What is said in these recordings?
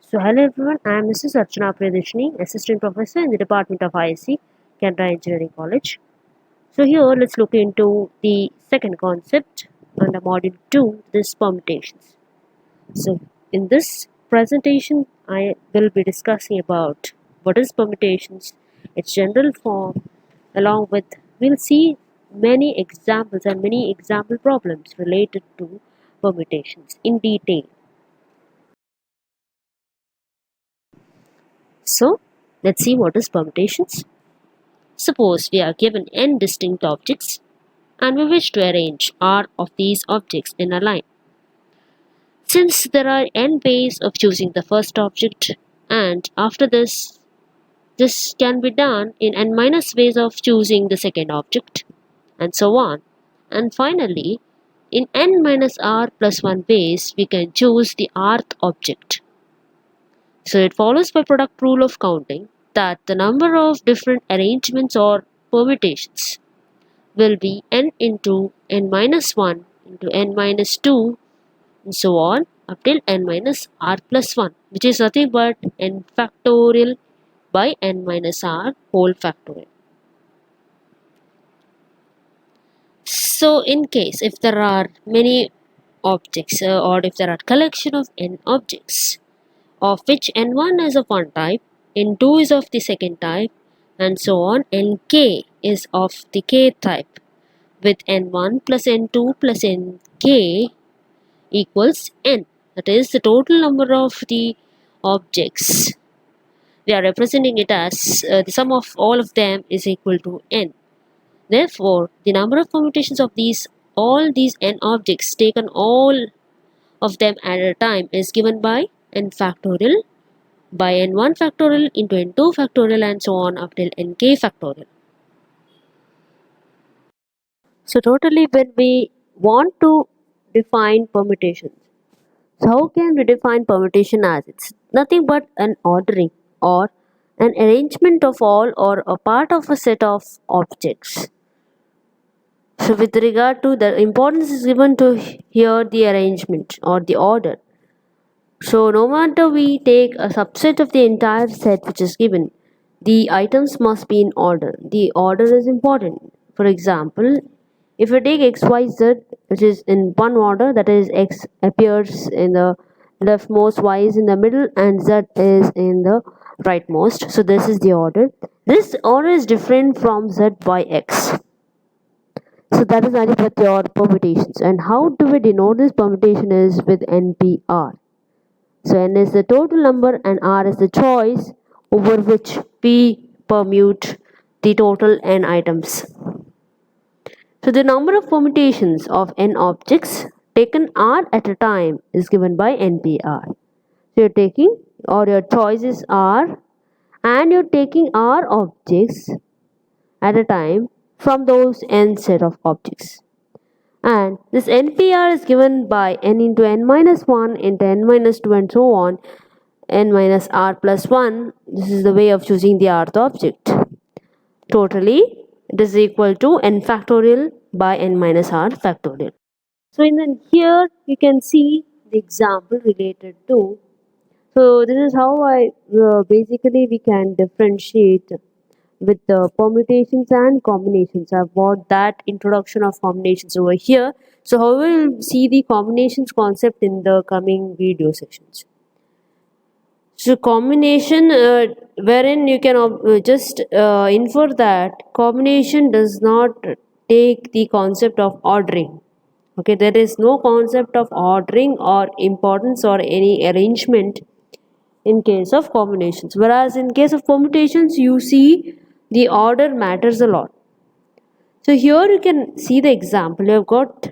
So hello everyone, I am Mrs. Archana Priyadarshini, Assistant Professor in the Department of ISC, Canada Engineering College. So here let's look into the second concept under Module 2, this permutations. So in this presentation, I will be discussing about what is permutations, its general form, along with we'll see many examples and many example problems related to permutations in detail. So let's see what is permutations. Suppose we are given n distinct objects and we wish to arrange r of these objects in a line. Since there are n ways of choosing the first object, and after this can be done in n minus ways of choosing the second object, and so on. And finally, in n minus r plus 1 ways, we can choose the rth object. So it follows by product rule of counting that the number of different arrangements or permutations will be n into n minus 1 into n minus 2 and so on up till n minus r plus 1, which is nothing but n factorial by n minus r whole factorial. So in case if there are many objects or if there are collection of n objects of which n1 is of one type, n2 is of the second type and so on, nk is of the k type, with n1 plus n2 plus nk equals n. That is the total number of the objects. We are representing it as the sum of all of them is equal to n. Therefore, the number of permutations of all these n objects taken all of them at a time is given by n factorial by n1 factorial into n2 factorial and so on up till nk factorial. So totally when we want to define permutations, so how can we define permutation as it's nothing but an ordering or an arrangement of all or a part of a set of objects. So with regard to the importance is given to here the arrangement or the order. So no matter we take a subset of the entire set which is given, the items must be in order. The order is important. For example, if I take x, y, z, which is in one order, that is x appears in the leftmost, y is in the middle, and z is in the rightmost. So this is the order. This order is different from z by x. So that is nothing but your permutations. And how do we denote this permutation is with NPR. So n is the total number and r is the choice over which we permute the total n items. So the number of permutations of n objects taken r at a time is given by NPR. So you're taking or your choice is r and you're taking r objects at a time from those n set of objects. And this NPR is given by n into n minus 1 into n minus 2 and so on, n minus r plus 1. This is the way of choosing the rth object. Totally, it is equal to n factorial by n minus r factorial. So here you can see the example related to. So this is how basically we can differentiate with the permutations and combinations. I've got that introduction of combinations over here. So how we'll see the combinations concept in the coming video sections. So combination wherein you can just infer that combination does not take the concept of ordering. Okay, there is no concept of ordering or importance or any arrangement in case of combinations, whereas in case of permutations you see the order matters a lot. So here you can see the example. You have got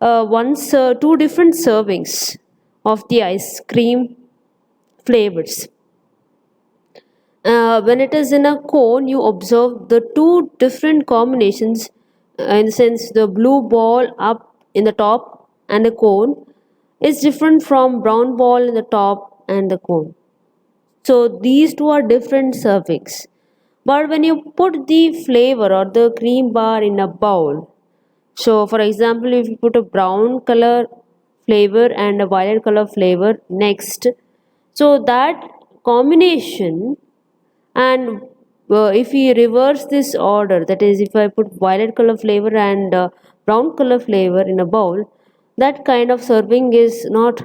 two different servings of the ice cream flavors. When it is in a cone, you observe the two different combinations, in the sense the blue ball up in the top and the cone is different from brown ball in the top and the cone. So these two are different servings. But when you put the flavor or the cream bar in a bowl, so for example, if you put a brown color flavor and a violet color flavor next, So that combination, and if we reverse this order, that is if I put violet color flavor and brown color flavor in a bowl, that kind of serving is not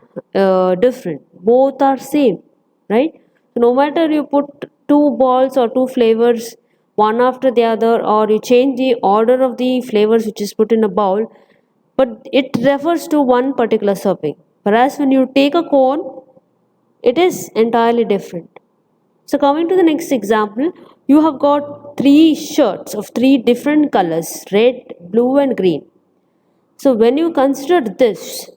different, both are same, right? So no matter you put two balls or two flavors one after the other, or you change the order of the flavors which is put in a bowl, but it refers to one particular serving, whereas when you take a cone, it is entirely different. So coming to the next example, you have got three shirts of three different colors, red, blue and green. So when you consider this,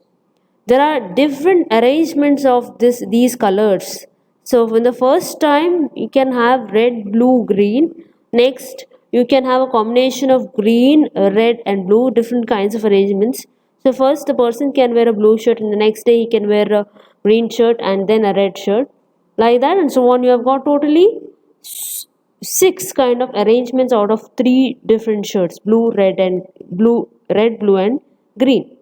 there are different arrangements of these colors. So in the first time you can have red, blue, green. Next you can have a combination of green, red and blue, different kinds of arrangements. So first the person can wear a blue shirt, and the next day he can wear a green shirt and then a red shirt, like that and so on. You have got totally six kind of arrangements out of three different shirts, blue, red, blue and green.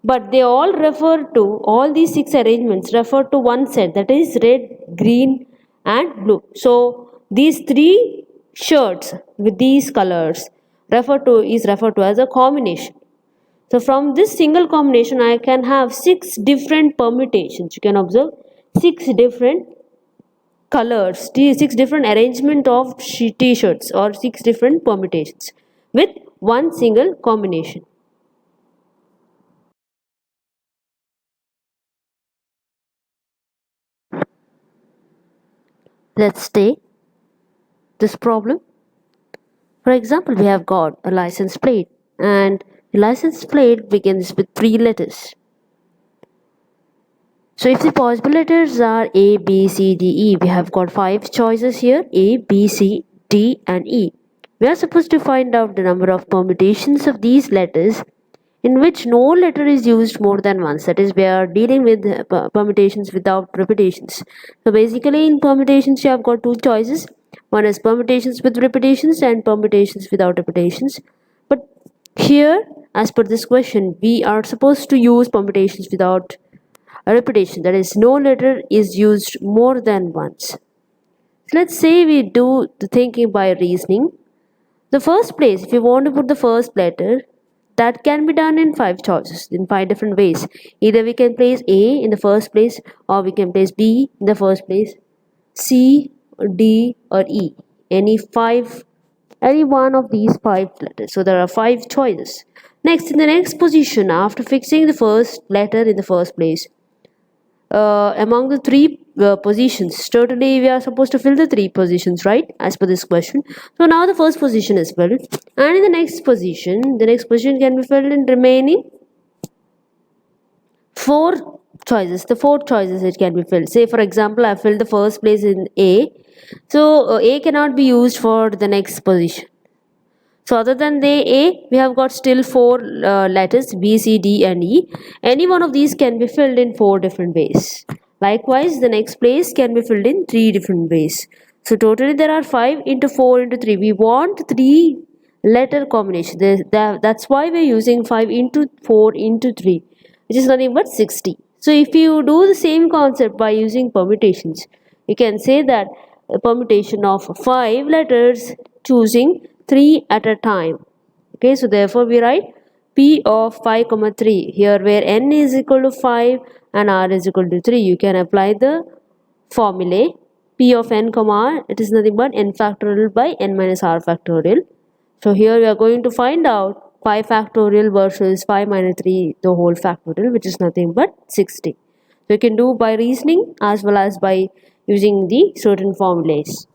But they all these six arrangements refer to one set, that is red, green and blue. So these three shirts with these colors is referred to as a combination. So from this single combination I can have six different permutations. You can observe six different colors, six different arrangement of t-shirts, or six different permutations with one single combination. Let's take this problem. For example, we have got a license plate, and the license plate begins with three letters. So if the possible letters are A, B, C, D, E, we have got five choices here: A, B, C, D and E. We are supposed to find out the number of permutations of these letters in which no letter is used more than once. That is, we are dealing with permutations without repetitions. So basically in permutations you have got two choices. One is permutations with repetitions and permutations without repetitions. But here, as per this question, we are supposed to use permutations without a repetition. That is, no letter is used more than once. So let's say we do the thinking by reasoning. The first place, if you want to put the first letter, that can be done in five choices, in five different ways. Either we can place A in the first place, or we can place B in the first place, C, D or E. Any one of these five letters. So there are five choices. Next, in the next position, after fixing the first letter in the first place, among the three positions, totally we are supposed to fill the three positions, right, as per this question. So now the first position is filled, and in the next position can be filled in remaining four choices. The four choices it can be filled. Say for example I filled the first place in A, so A cannot be used for the next position. So other than the A, we have got still four letters B, C, D and E. Any one of these can be filled in four different ways. Likewise, the next place can be filled in three different ways. So totally there are 5 into 4 into 3. We want 3 letter combination. That's why we're using 5 into 4 into 3, which is nothing but 60. So if you do the same concept by using permutations, you can say that a permutation of 5 letters choosing 3 at a time. Okay, so therefore we write P of 5 comma 3 here, where n is equal to 5 and r is equal to 3. You can apply the formulae P of n comma r. It is nothing but n factorial by n minus r factorial. So here we are going to find out 5 factorial versus 5 minus 3 the whole factorial, which is nothing but 60. So you can do by reasoning as well as by using the certain formulas.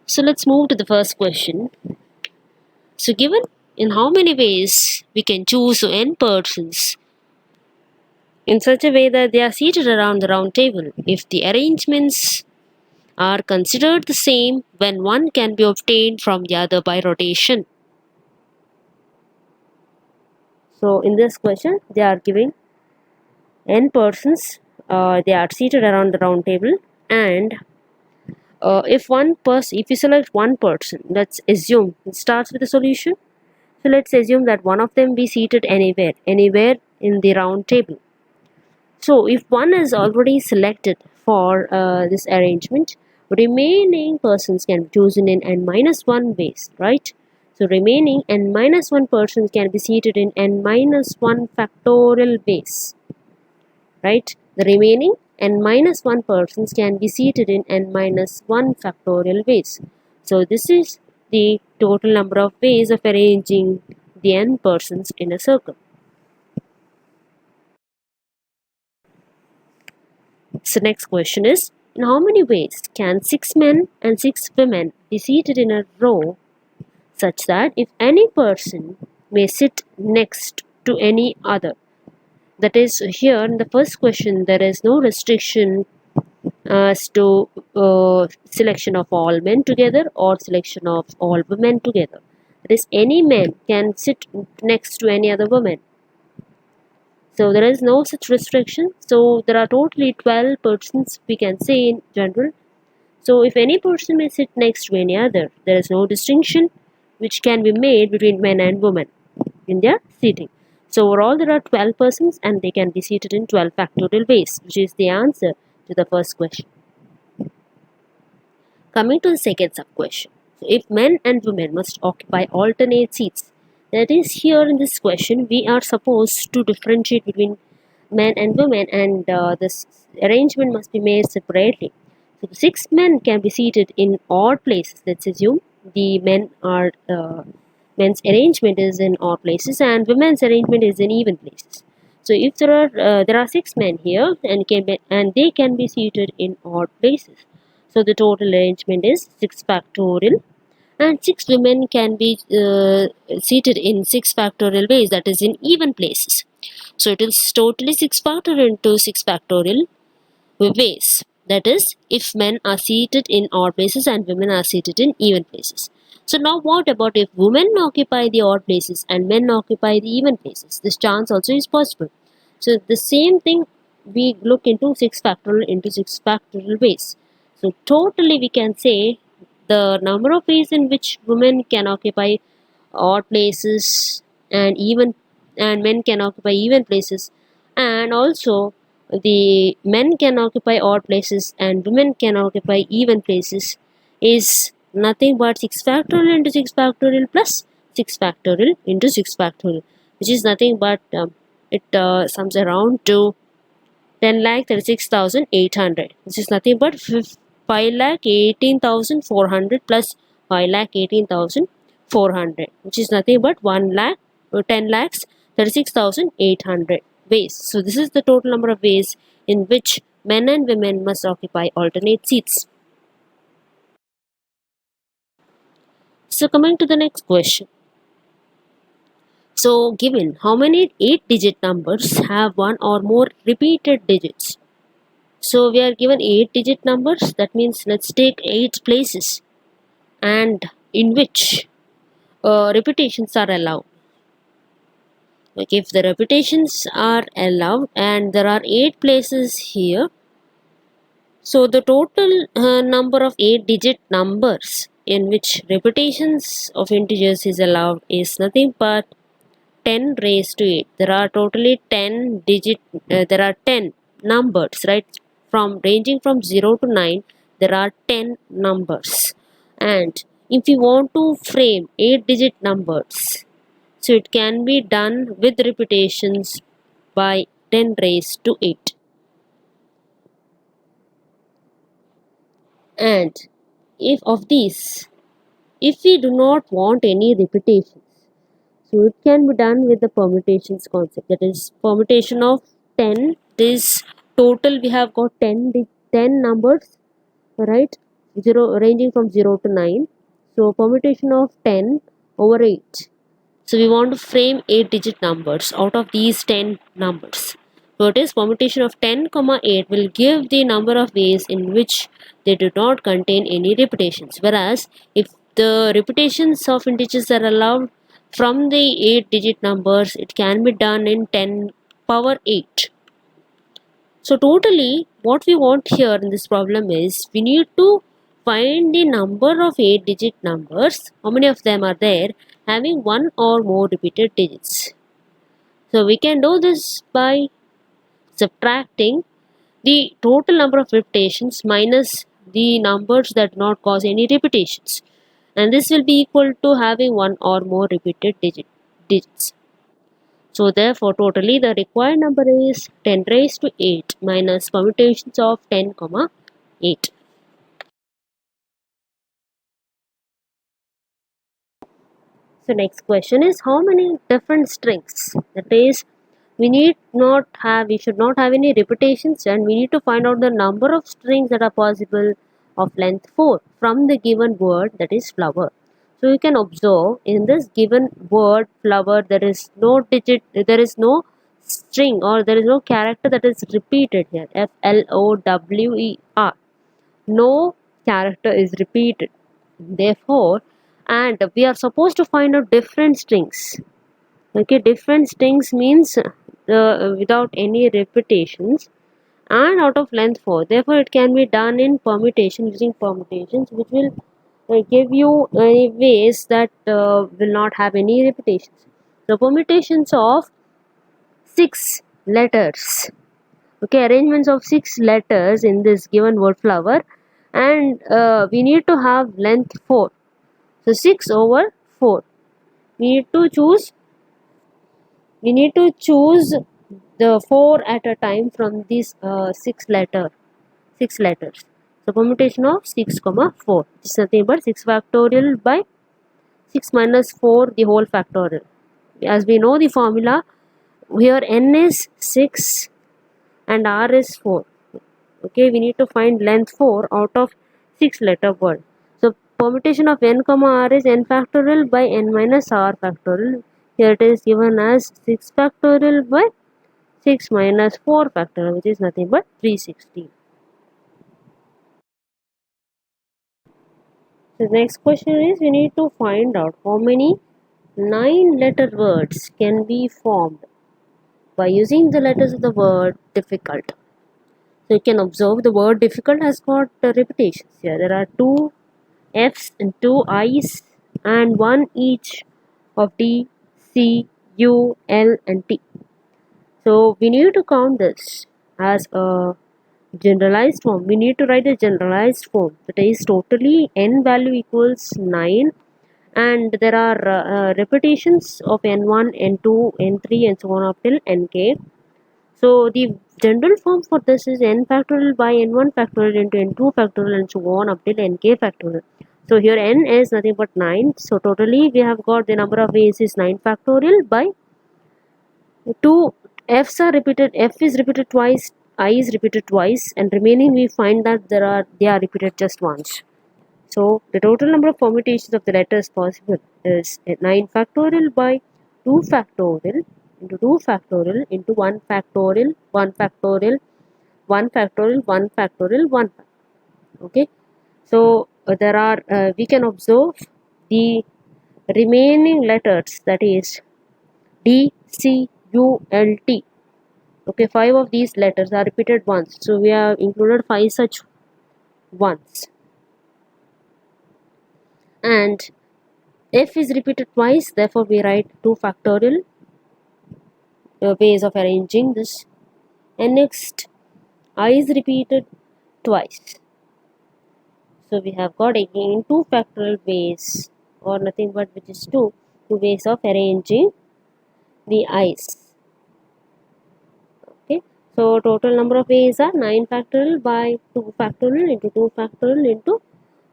So let's move to the first question. So given in how many ways we can choose n persons in such a way that they are seated around the round table, if the arrangements are considered the same when one can be obtained from the other by rotation. So in this question they are giving n persons, they are seated around the round table, and if you select one person, let's assume it starts with a solution. So let's assume that one of them be seated anywhere in the round table. So if one is already selected for this arrangement, remaining persons can be chosen in n minus 1 ways, right? So remaining n minus 1 persons can be seated in n minus 1 factorial ways, right? The remaining n minus 1 persons can be seated in n minus 1 factorial ways. So this is the total number of ways of arranging the n persons in a circle. So next question is, in how many ways can 6 men and 6 women be seated in a row such that if any person may sit next to any other? That is, here in the first question there is no restriction as to selection of all men together or selection of all women together. That is, any man can sit next to any other woman. So there is no such restriction. So there are totally 12 persons we can say in general. So if any person may sit next to any other, there is no distinction which can be made between men and women in their seating. So overall there are 12 persons and they can be seated in 12 factorial ways, which is the answer to the first question. Coming to the second sub-question. So if men and women must occupy alternate seats, that is, here in this question we are supposed to differentiate between men and women, and this arrangement must be made separately. So the 6 men can be seated in odd places. Let's assume the men's arrangement is in odd places and women's arrangement is in even places. So if there are 6 men here and they can be seated in odd places. So the total arrangement is 6 factorial, and 6 women can be seated in 6 factorial ways, that is in even places. So it is totally 6 factorial into 6 factorial ways. That is, if men are seated in odd places and women are seated in even places. So now what about if women occupy the odd places and men occupy the even places? This chance also is possible. So the same thing we look into 6 factorial into 6 factorial ways. So totally we can say the number of ways in which women can occupy odd places and men can occupy even places, and also the men can occupy odd places and women can occupy even places, is nothing but 6 factorial into 6 factorial plus 6 factorial into 6 factorial, which is nothing but it sums around to 10,36,800, which is nothing but 5,18,400 plus 5,18,400, which is nothing but 1 lakh or 10 lakhs 36,800 ways. So this is the total number of ways in which men and women must occupy alternate seats. So coming to the next question. So given how many 8-digit numbers have one or more repeated digits? So we are given 8-digit numbers. That means let's take 8 places and in which repetitions are allowed. Like if the repetitions are allowed and there are 8 places here, so the total number of 8-digit numbers in which repetitions of integers is allowed is nothing but 10 raised to 8. There are totally 10 numbers, right? From ranging from 0 to 9, there are 10 numbers. And if you want to frame 8-digit numbers, so it can be done with repetitions by 10 raised to 8. And if of these, if we do not want any repetitions, so it can be done with the permutations concept. That is, permutation of 10 is total we have got 10 numbers, right? 0 ranging from 0 to 9. So permutation of 10 over 8. So we want to frame 8-digit numbers out of these 10 numbers. So it is permutation of 10, 8 will give the number of ways in which they do not contain any repetitions. Whereas if the repetitions of integers are allowed from the 8-digit numbers, it can be done in 10 power 8. So totally what we want here in this problem is we need to find the number of 8-digit numbers, how many of them are there, having one or more repeated digits. So we can do this by subtracting the total number of repetitions minus the numbers that do not cause any repetitions, and this will be equal to having one or more repeated digits. So therefore totally the required number is 10 raised to 8 minus permutations of 10 comma 8. So next question is how many different strings, that is we should not have any repetitions, and we need to find out the number of strings that are possible of length 4 from the given word, that is flower. So you can observe in this given word flower there is no string or there is no character that is repeated here. flower, no character is repeated, therefore, and we are supposed to find out different strings. Okay, different strings means without any repetitions and out of length 4, therefore it can be done in permutation, using permutations, which will give you ways that will not have any repetitions. So permutations of 6 letters, okay, arrangements of 6 letters in this given word flower, and we need to have length 4, so 6 over 4. we need to choose we need to choose the 4 at a time from these 6 letters. So permutation of 6 comma 4 is nothing but 6 factorial by 6 minus 4 the whole factorial. As we know the formula, here n is 6 and r is 4. Okay, we need to find length 4 out of 6 letter word. So permutation of n comma r is n factorial by n minus r factorial. Here it is given as 6 factorial by 6 minus 4 factorial, which is nothing but 360. The next question is we need to find out how many 9 letter words can be formed by using the letters of the word difficult. So you can observe the word difficult has got repetitions here. There are 2 F's and 2 I's and 1 each of D, C, U, L and T. So we need to count this as a generalized form. We need to write the generalized form, that is totally n value equals 9, and there are repetitions of n1, n2, n3 and so on up till nk. So the general form for this is n factorial by n1 factorial into n2 factorial and so on up till nk factorial. So here n is nothing but 9. So totally we have got the number of ways is 9 factorial by 2 f's are repeated, f is repeated twice, I is repeated twice, and remaining we find that they are repeated just once. So the total number of permutations of the letters possible is 9 factorial by 2 factorial into 2 factorial into 1 factorial, 1 factorial, 1 factorial, 1 factorial, 1 factorial. Okay. So there are we can observe the remaining letters, that is D, C, U, L, T. Okay, 5 of these letters are repeated once. So we have included 5 such ones. And F is repeated twice, therefore we write 2 factorial ways of arranging this. And next, I is repeated twice. So we have got again 2 factorial ways, or nothing but which is 2 ways of arranging the i's. Okay, so total number of ways are 9 factorial by 2 factorial into 2 factorial into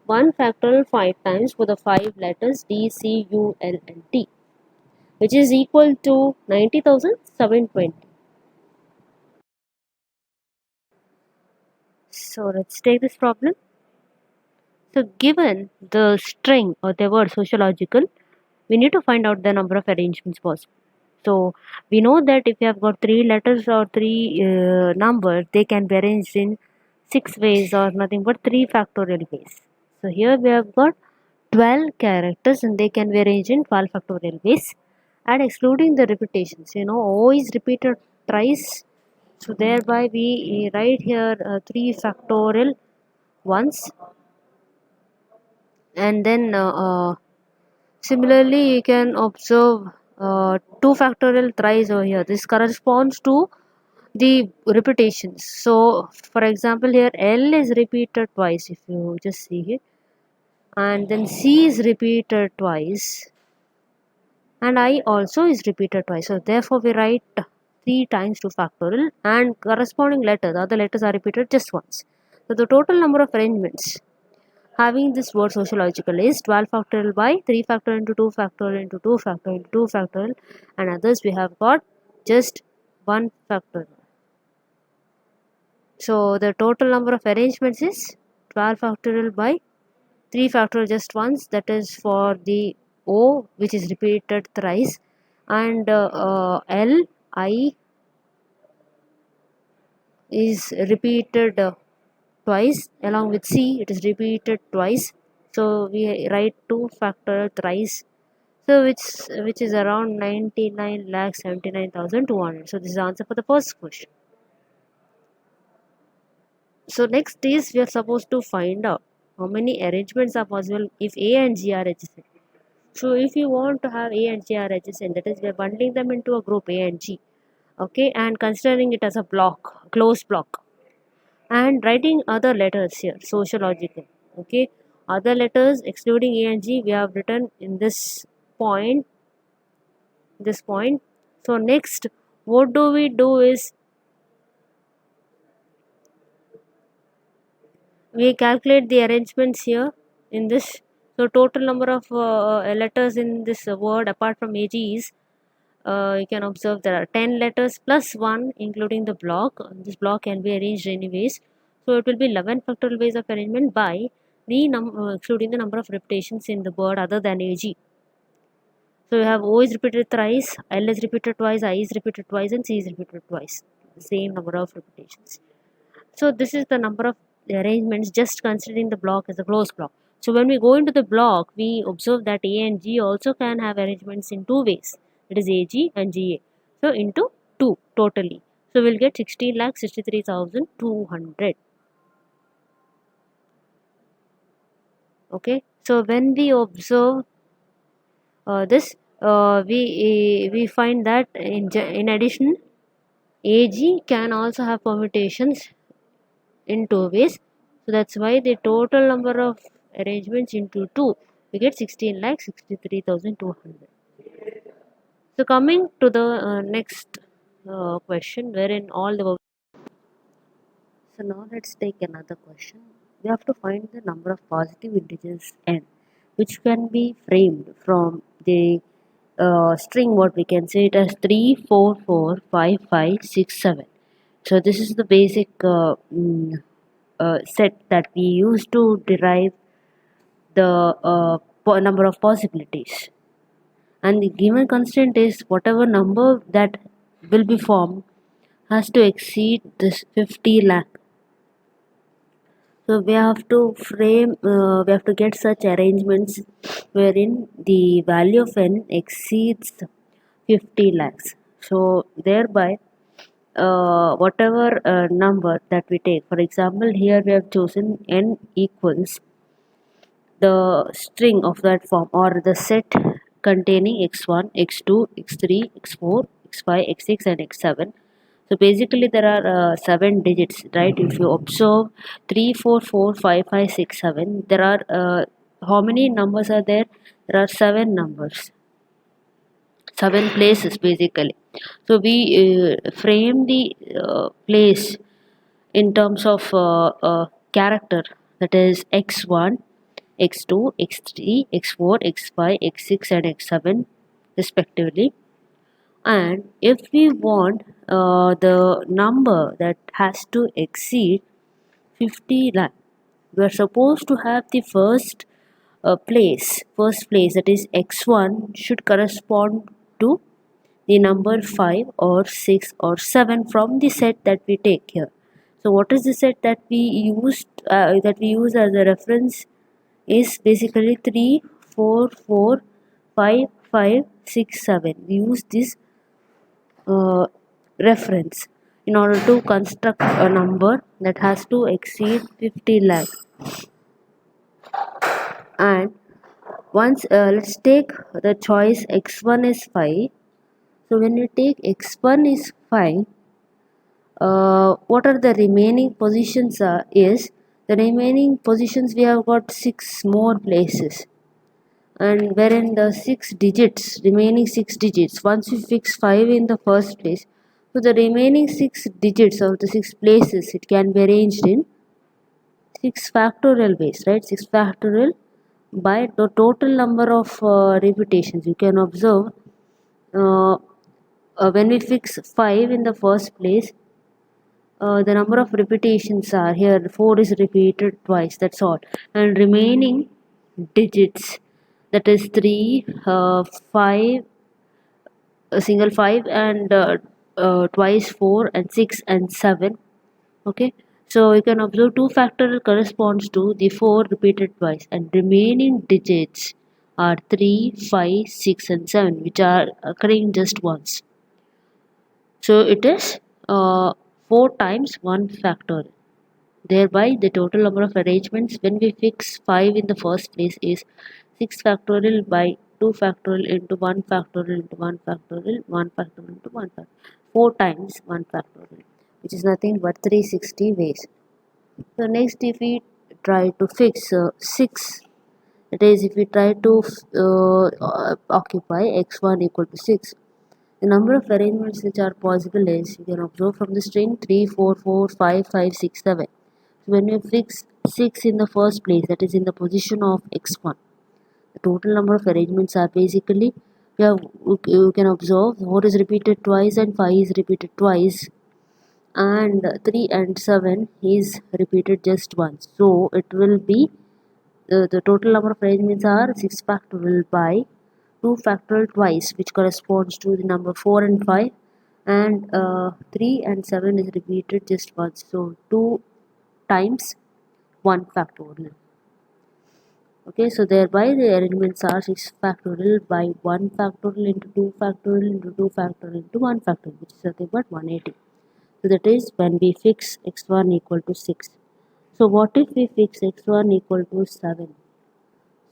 1 factorial 5 times for the 5 letters D, C, U, L and T, which is equal to 90,720. So let's take this problem. So given the string or the word sociological, we need to find out the number of arrangements possible. So we know that if you have got 3 letters or 3 numbers, they can be arranged in 6 ways or nothing but 3 factorial ways. So here we have got 12 characters and they can be arranged in 12 factorial ways, and excluding the repetitions. O is repeated thrice, so thereby we write here 3 factorial once, and then similarly you can observe 2 factorial thrice over here. This corresponds to the repetitions. So for example, here L is repeated twice, if you just see here, and then C is repeated twice, and I also is repeated twice. So therefore we write 3 times 2 factorial, and corresponding letter, the other letters are repeated just once. So the total number of arrangements having this word sociological is 12 factorial by 3 factorial into 2 factorial into 2 factorial into 2 factorial, and others we have got just 1 factorial. So the total number of arrangements is 12 factorial by 3 factorial just once, that is for the O, which is repeated thrice, and L, I is repeated twice, along with C it is repeated twice. So we write 2 factorial thrice, so which is around 99,79,200. So this is the answer for the first question. So next is we are supposed to find out how many arrangements are possible if A and G are adjacent. So if you want to have A and G are adjacent, that is we are bundling them into a group A and G, okay, and considering it as a block, closed block, and writing other letters here, sociological, okay. Other letters excluding A and G we have written in point, this point. So next, what do we do is we calculate the arrangements here in this. So total number of letters in this word apart from AG is, you can observe there are 10 letters plus 1 including the block. This block can be arranged anyways. So it will be 11 factorial ways of arrangement by the excluding the number of repetitions in the word other than AG. So you have O is repeated thrice, L is repeated twice, I is repeated twice, and C is repeated twice. The same number of repetitions. So this is the number of arrangements just considering the block as a closed block. So when we go into the block, we observe that A and G also can have arrangements in 2 ways. It is AG and GA. So into 2 totally. So we'll get 16,63,200. Okay. So when we observe this, we find that in addition, AG can also have permutations in 2 ways. So that's why the total number of arrangements into 2, we get 16,63,200. So coming to the next question, wherein all the. So now let's take another question. We have to find the number of positive integers n, which can be framed from the string, what we can say it as 3, 4, 4, 5, 5, 6, 7. So this is the basic set that we use to derive the number of possibilities. And the given constraint is whatever number that will be formed has to exceed this 50 lakh. So we have to get such arrangements wherein the value of n exceeds 50 lakhs. So thereby, whatever number that we take, for example, here we have chosen n equals the string of that form or the set containing x1, x2, x3, x4, x5, x6 and x7. So basically there are 7 digits, right? If you observe 3, 4, 4, 5, 5, 6, 7, there are how many numbers are there? There are 7 numbers, 7 places basically. So we frame the place in terms of character, that is x1, x2, x3, x4, x5, x6 and x7 respectively. And if we want the number that has to exceed 50 lakh, we are supposed to have the first place, that is x1 should correspond to the number 5 or 6 or 7 from the set that we take here. So what is the set that we use as a reference is basically 3, 4, 4, 5, 5, 6, 7. We use this uh, reference in order to construct a number that has to exceed 50 lakh. And once let's take the choice x1 is 5. So when you take x1 is 5, what are the remaining positions is the remaining positions we have got 6 more places, and wherein the 6 digits, remaining 6 digits, once we fix 5 in the first place, so the remaining 6 digits of the 6 places, it can be arranged in 6 factorial ways, right? 6 factorial by the total number of repetitions. You can observe uh, when we fix 5 in the first place, the number of repetitions are here 4 is repeated twice, that's all, and remaining digits, that is 3, 5, a single 5, and twice 4 and 6 and 7. Okay, so you can observe 2 factorial corresponds to the 4 repeated twice, and remaining digits are 3, 5, 6 and 7, which are occurring just once. So it is 4 times 1 factorial. Thereby, the total number of arrangements when we fix 5 in the first place is 6 factorial by 2 factorial into 1 factorial into 1 factorial, 1 factorial into 1 factorial. 4 times 1 factorial, which is nothing but 360 ways. So next, if we try to fix 6, that is, if we try to occupy x1 equal to 6, the number of arrangements which are possible is, you can observe from the string 3, 4, 4, 5, 5, 6, 7. So when we fix 6 in the first place, that is in the position of x1, the total number of arrangements are basically, you can observe 4 is repeated twice and 5 is repeated twice, and 3 and 7 is repeated just once. So it will be the total number of arrangements are 6 factorial by 2 factorial twice, which corresponds to the number 4 and 5, and 3 and 7 is repeated just once. So 2 times 1 factorial. Okay, so thereby the arrangements are 6 factorial by 1 factorial into 2 factorial into 2 factorial into 1 factorial, which is nothing but 180. So that is when we fix x1 equal to 6. So what if we fix x1 equal to 7?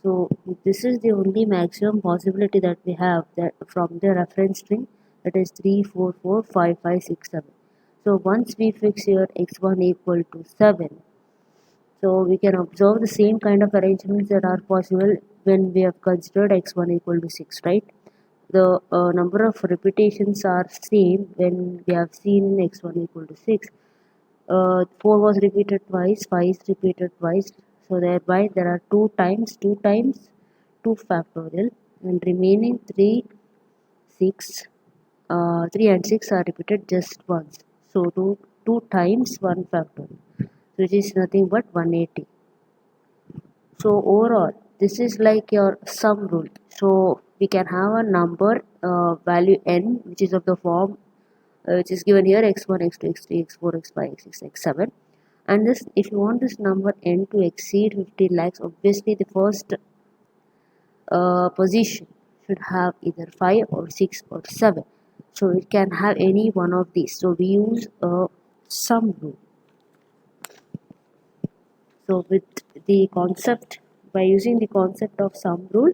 So this is the only maximum possibility that we have, that from the reference string, that is 3, 4, 4, 5, 5, 6, 7. So once we fix here x1 equal to 7, so we can observe the same kind of arrangements that are possible when we have considered x1 equal to 6, right? The number of repetitions are same when we have seen x1 equal to 6. 4 was repeated twice, 5 is repeated twice, so thereby there are 2 times 2 factorial, and remaining 3, 6, 3 and 6 are repeated just once. So 2 times 1 factorial, which is nothing but 180. So overall, this is like your sum rule. So we can have a number value n, which is of the form which is given here x1, x2, x3, x4, x5, x6, x7. And this, if you want this number n to exceed 15 lakhs, obviously the first position should have either 5 or 6 or 7. So it can have any one of these. So we use a sum rule. So with the concept, by using the concept of sum rule,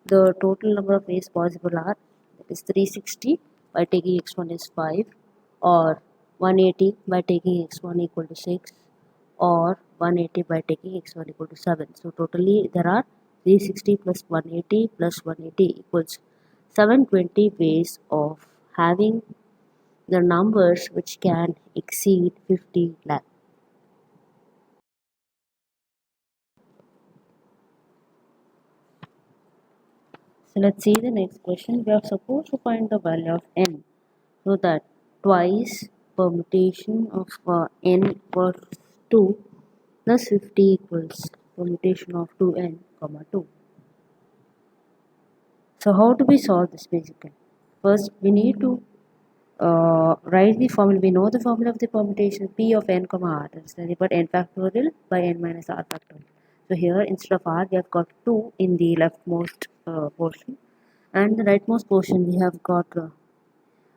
the total number of ways possible are, that is 360 by taking x1 is 5, or 180 by taking x1 equal to 6, or 180 by taking x1 equal to 7. So totally there are 360 plus 180 plus 180 equals 720 ways of having the numbers which can exceed 50 lakh. So let's see the next question. We are supposed to find the value of n, so that twice permutation of n equals 2 plus 50 equals permutation of 2n comma 2. So how do we solve this basically? First, we need to write the formula. We know the formula of the permutation p of n comma r. That is nothing but n factorial by n minus r factorial. So here instead of r, we have got 2 in the leftmost portion, and the rightmost portion we have got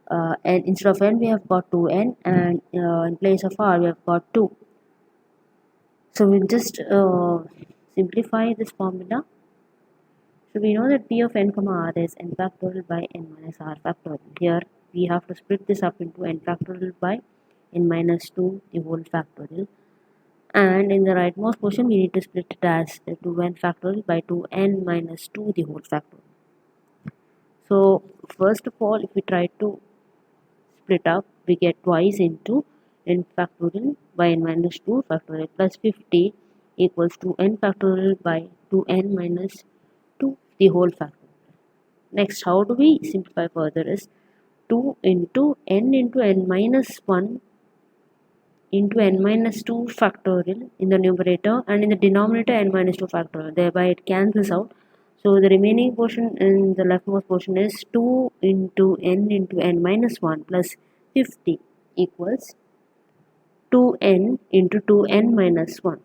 and instead of n we have got 2n, and in place of r we have got 2. So we'll just simplify this formula. So we know that p of n comma r is n factorial by n minus r factorial. Here we have to split this up into n factorial by n minus 2 the whole factorial, and in the rightmost portion we need to split it as 2n factorial by 2n minus 2 the whole factorial. So first of all, if we try to split up, we get twice into n factorial by n minus 2 factorial plus 50 equals to n factorial by 2n minus 2 the whole factorial. Next, how do we simplify further is 2 into n minus 1 into n minus 2 factorial in the numerator, and in the denominator n minus 2 factorial. Thereby it cancels out. So the remaining portion in the leftmost portion is 2 into n minus 1 plus 50 equals 2n into 2n minus 1.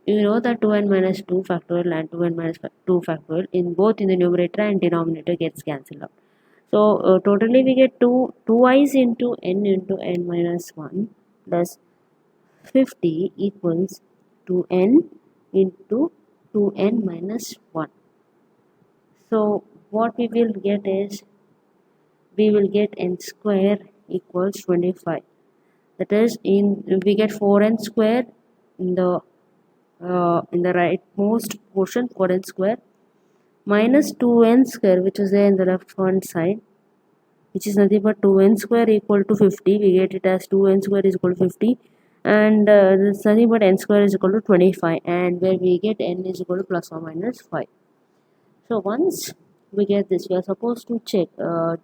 You know that 2n minus 2 factorial and 2n minus 2 factorial in both in the numerator and denominator gets cancelled out. So totally we get 2i's into n minus 1 plus 50 equals 2n into 2n minus 1. So what we will get is, we will get n square equals 25. That is, we get 4n square in the rightmost portion, 4n square minus 2n square which is there in the left hand side, which is nothing but 2n square equal to 50. We get it as 2n square is equal to 50, and this is nothing but n square is equal to 25, and where we get n is equal to plus or minus 5. So once we get this, we are supposed to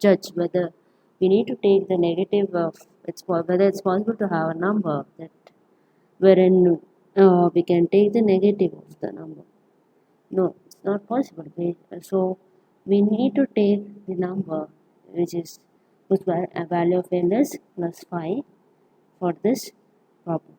judge whether we need to take the negative of whether it's possible to have a number that wherein we can take the negative of the number. No, it's not possible. So we need to take the number which is whose value of n is plus 5 for this problem.